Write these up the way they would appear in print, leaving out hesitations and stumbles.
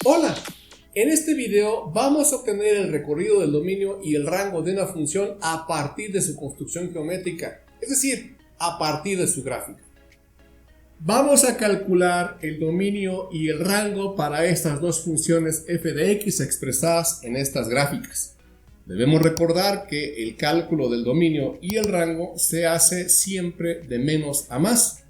Hola, en este video vamos a obtener el recorrido del dominio y el rango de una función a partir de su construcción geométrica, es decir, a partir de su gráfica. Vamos a calcular el dominio y el rango para estas dos funciones f de x expresadas en estas gráficas. Debemos recordar que el cálculo del dominio y el rango se hace siempre de menos a más.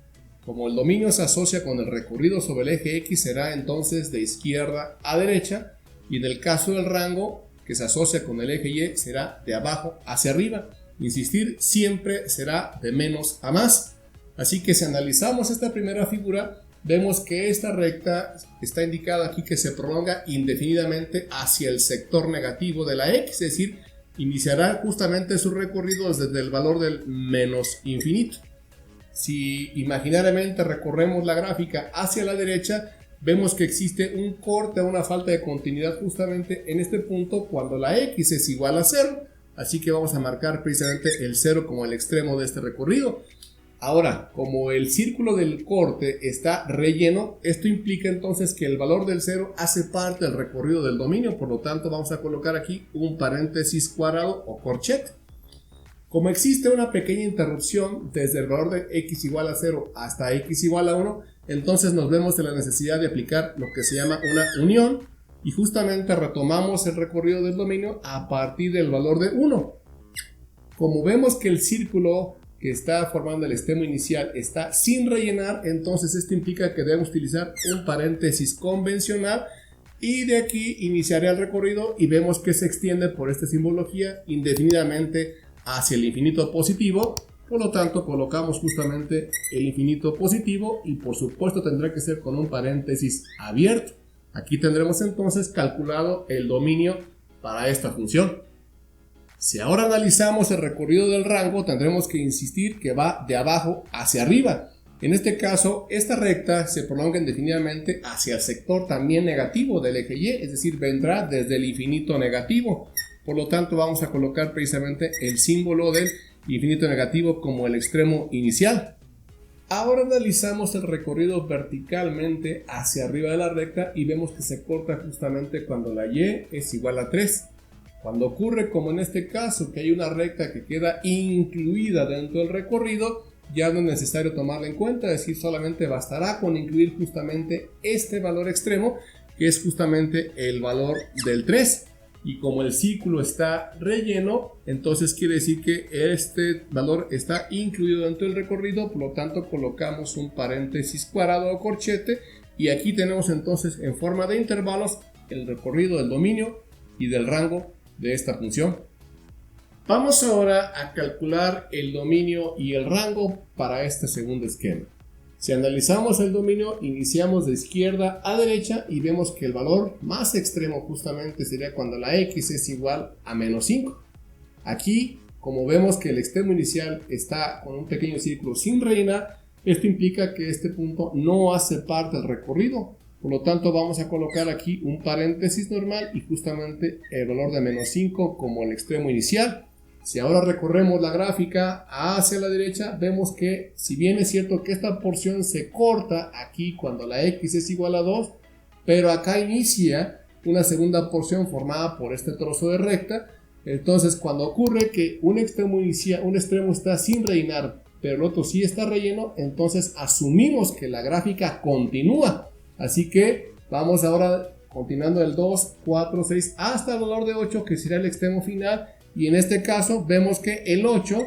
Como el dominio se asocia con el recorrido sobre el eje X, será entonces de izquierda a derecha, y en el caso del rango, que se asocia con el eje Y, será de abajo hacia arriba. Insistir, siempre será de menos a más. Así que si analizamos esta primera figura, vemos que esta recta está indicada aquí que se prolonga indefinidamente hacia el sector negativo de la X, es decir, iniciará justamente su recorrido desde el valor del menos infinito. Si imaginariamente recorremos la gráfica hacia la derecha, vemos que existe un corte o una falta de continuidad justamente en este punto cuando la X es igual a 0. Así que vamos a marcar precisamente el 0 como el extremo de este recorrido. Ahora, como el círculo del corte está relleno, esto implica entonces que el valor del 0 hace parte del recorrido del dominio. Por lo tanto, vamos a colocar aquí un paréntesis cuadrado o corchete. Como existe una pequeña interrupción desde el valor de x igual a 0 hasta x igual a 1, entonces nos vemos en la necesidad de aplicar lo que se llama una unión y justamente retomamos el recorrido del dominio a partir del valor de 1. Como vemos que el círculo que está formando el extremo inicial está sin rellenar, entonces esto implica que debemos utilizar un paréntesis convencional y de aquí iniciaré el recorrido y vemos que se extiende por esta simbología indefinidamente hacia el infinito positivo. Por lo tanto, colocamos justamente el infinito positivo y por supuesto tendrá que ser con un paréntesis abierto. Aquí tendremos entonces calculado el dominio para esta función. Si ahora analizamos el recorrido del rango, tendremos que insistir que va de abajo hacia arriba. En este caso, esta recta se prolonga indefinidamente hacia el sector también negativo del eje Y, es decir, vendrá desde el infinito negativo. Por lo tanto, vamos a colocar precisamente el símbolo del infinito negativo como el extremo inicial. Ahora analizamos el recorrido verticalmente hacia arriba de la recta y vemos que se corta justamente cuando la Y es igual a 3. Cuando ocurre como en este caso que hay una recta que queda incluida dentro del recorrido, ya no es necesario tomarla en cuenta, es decir, solamente bastará con incluir justamente este valor extremo, que es justamente el valor del 3. Y como el círculo está relleno, entonces quiere decir que este valor está incluido dentro del recorrido, por lo tanto colocamos un paréntesis cuadrado o corchete y aquí tenemos entonces en forma de intervalos el recorrido del dominio y del rango de esta función. Vamos ahora a calcular el dominio y el rango para este segundo esquema. Si analizamos el dominio, iniciamos de izquierda a derecha y vemos que el valor más extremo justamente sería cuando la x es igual a menos 5. Aquí, como vemos que el extremo inicial está con un pequeño círculo sin rellenar, esto implica que este punto no hace parte del recorrido. Por lo tanto, vamos a colocar aquí un paréntesis normal y justamente el valor de menos 5 como el extremo inicial. Si ahora recorremos la gráfica hacia la derecha, vemos que si bien es cierto que esta porción se corta aquí cuando la x es igual a 2, pero acá inicia una segunda porción formada por este trozo de recta. Entonces cuando ocurre que un extremo está sin rellenar, pero el otro sí está relleno, entonces asumimos que la gráfica continúa. Así que vamos ahora continuando del 2, 4, 6 hasta el valor de 8, que será el extremo final. Y en este caso vemos que el 8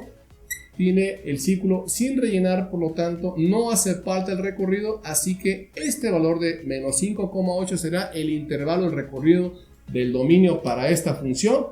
tiene el círculo sin rellenar, por lo tanto no hace parte del recorrido, así que este valor de menos 5,8 será el intervalo del recorrido del dominio para esta función.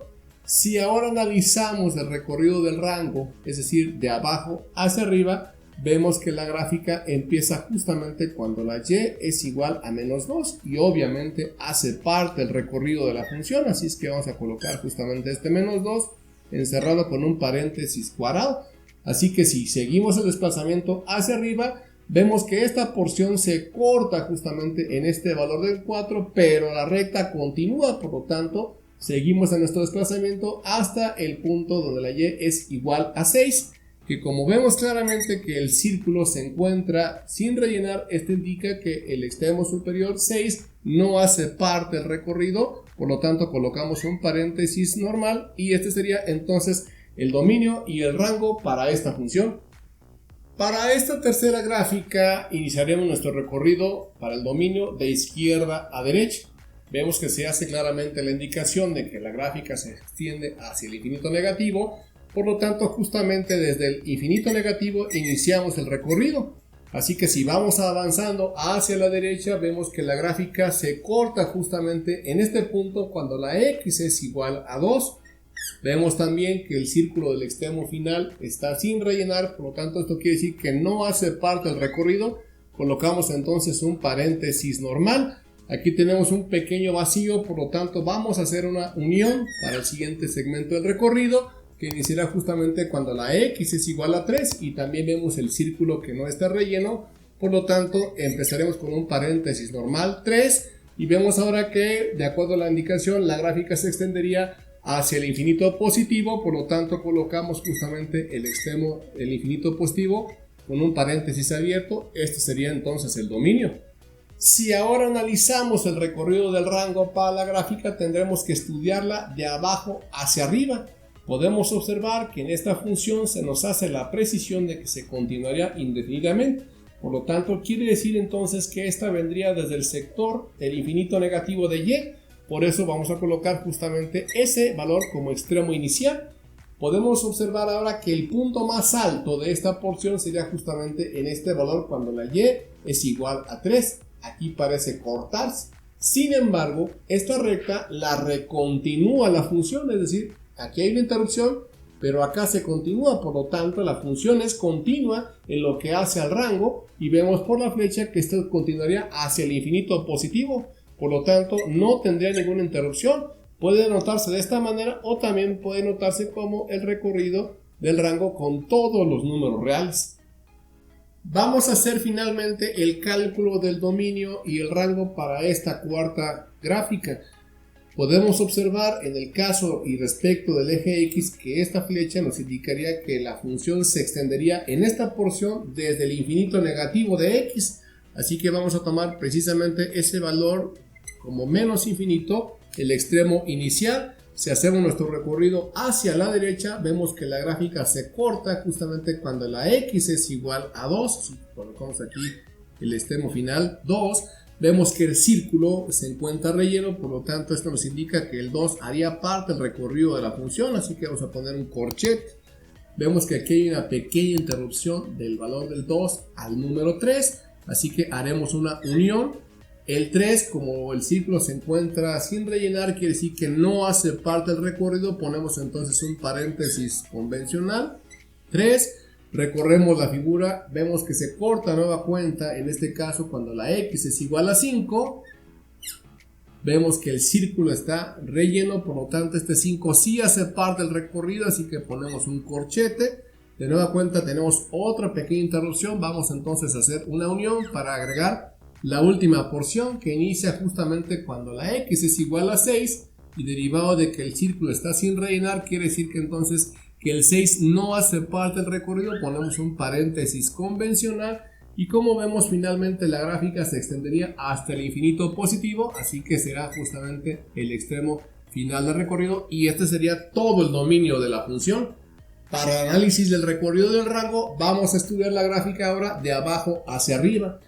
Si ahora analizamos el recorrido del rango, es decir, de abajo hacia arriba, vemos que la gráfica empieza justamente cuando la y es igual a menos 2 y obviamente hace parte del recorrido de la función, así es que vamos a colocar justamente este menos 2 encerrado con un paréntesis cuadrado. Así que si seguimos el desplazamiento hacia arriba, vemos que esta porción se corta justamente en este valor del 4, pero la recta continúa, por lo tanto seguimos en nuestro desplazamiento hasta el punto donde la y es igual a 6, que como vemos claramente que el círculo se encuentra sin rellenar, esto indica que el extremo superior 6 no hace parte del recorrido, por lo tanto colocamos un paréntesis normal y este sería entonces el dominio y el rango para esta función. Para esta tercera gráfica iniciaremos nuestro recorrido para el dominio de izquierda a derecha. Vemos que se hace claramente la indicación de que la gráfica se extiende hacia el infinito negativo, por lo tanto justamente desde el infinito negativo iniciamos el recorrido. Así que si vamos avanzando hacia la derecha vemos que la gráfica se corta justamente en este punto cuando la x es igual a 2. Vemos también que el círculo del extremo final está sin rellenar, por lo tanto esto quiere decir que no hace parte del recorrido. Colocamos entonces un paréntesis normal. Aquí tenemos un pequeño vacío, por lo tanto vamos a hacer una unión para el siguiente segmento del recorrido, que iniciará justamente cuando la x es igual a 3 y también vemos el círculo que no está relleno, por lo tanto empezaremos con un paréntesis normal 3 y vemos ahora que de acuerdo a la indicación la gráfica se extendería hacia el infinito positivo, por lo tanto colocamos justamente el extremo del infinito positivo con un paréntesis abierto. Este sería entonces el dominio. Si ahora analizamos el recorrido del rango para la gráfica, tendremos que estudiarla de abajo hacia arriba. Podemos observar que en esta función se nos hace la precisión de que se continuaría indefinidamente. Por lo tanto, quiere decir entonces que esta vendría desde el sector del infinito negativo de y. Por eso vamos a colocar justamente ese valor como extremo inicial. Podemos observar ahora que el punto más alto de esta porción sería justamente en este valor cuando la y es igual a 3. Aquí parece cortarse. Sin embargo, esta recta la recontinúa la función, es decir, aquí hay una interrupción, pero acá se continúa, por lo tanto la función es continua en lo que hace al rango y vemos por la flecha que esto continuaría hacia el infinito positivo, por lo tanto no tendría ninguna interrupción. Puede notarse de esta manera o también puede notarse como el recorrido del rango con todos los números reales. Vamos a hacer finalmente el cálculo del dominio y el rango para esta cuarta gráfica. Podemos observar en el caso y respecto del eje X que esta flecha nos indicaría que la función se extendería en esta porción desde el infinito negativo de X. Así que vamos a tomar precisamente ese valor como menos infinito, el extremo inicial. Si hacemos nuestro recorrido hacia la derecha, vemos que la gráfica se corta justamente cuando la x es igual a 2. Si colocamos aquí el extremo final 2, vemos que el círculo se encuentra relleno, por lo tanto esto nos indica que el 2 haría parte del recorrido de la función, así que vamos a poner un corchete. Vemos que aquí hay una pequeña interrupción del valor del 2 al número 3, así que haremos una unión. El 3, como el círculo se encuentra sin rellenar, quiere decir que no hace parte del recorrido. Ponemos entonces un paréntesis convencional. 3, recorremos la figura, vemos que se corta nueva cuenta, en este caso cuando la x es igual a 5. Vemos que el círculo está relleno, por lo tanto este 5 sí hace parte del recorrido, así que ponemos un corchete. De nueva cuenta tenemos otra pequeña interrupción, vamos entonces a hacer una unión para agregar la última porción que inicia justamente cuando la x es igual a 6 y derivado de que el círculo está sin rellenar, quiere decir que entonces que el 6 no hace parte del recorrido, ponemos un paréntesis convencional y como vemos finalmente la gráfica se extendería hasta el infinito positivo, así que será justamente el extremo final del recorrido y este sería todo el dominio de la función. Para análisis del recorrido del rango vamos a estudiar la gráfica ahora de abajo hacia arriba.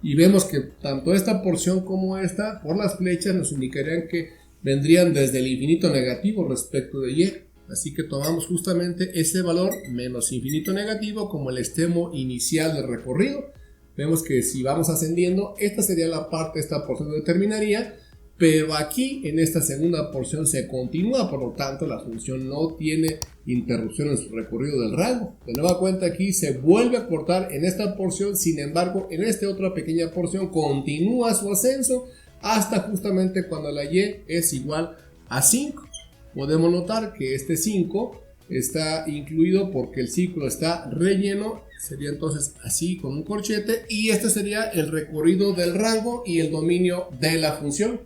Y vemos que tanto esta porción como esta, por las flechas, nos indicarían que vendrían desde el infinito negativo respecto de y. Así que tomamos justamente ese valor menos infinito negativo como el extremo inicial del recorrido. Vemos que si vamos ascendiendo, esta sería la parte, esta porción terminaría. Pero aquí en esta segunda porción se continúa, por lo tanto la función no tiene interrupción en su recorrido del rango. De nueva cuenta aquí se vuelve a cortar en esta porción, sin embargo en esta otra pequeña porción continúa su ascenso hasta justamente cuando la y es igual a 5. Podemos notar que este 5 está incluido porque el círculo está relleno, sería entonces así con un corchete y este sería el recorrido del rango y el dominio de la función.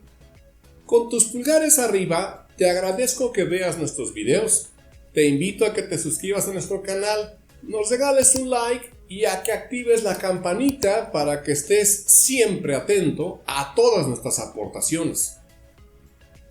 Con tus pulgares arriba Te agradezco que veas nuestros videos, te invito a que te suscribas a nuestro canal, nos regales un like y a que actives la campanita para que estés siempre atento a todas nuestras aportaciones.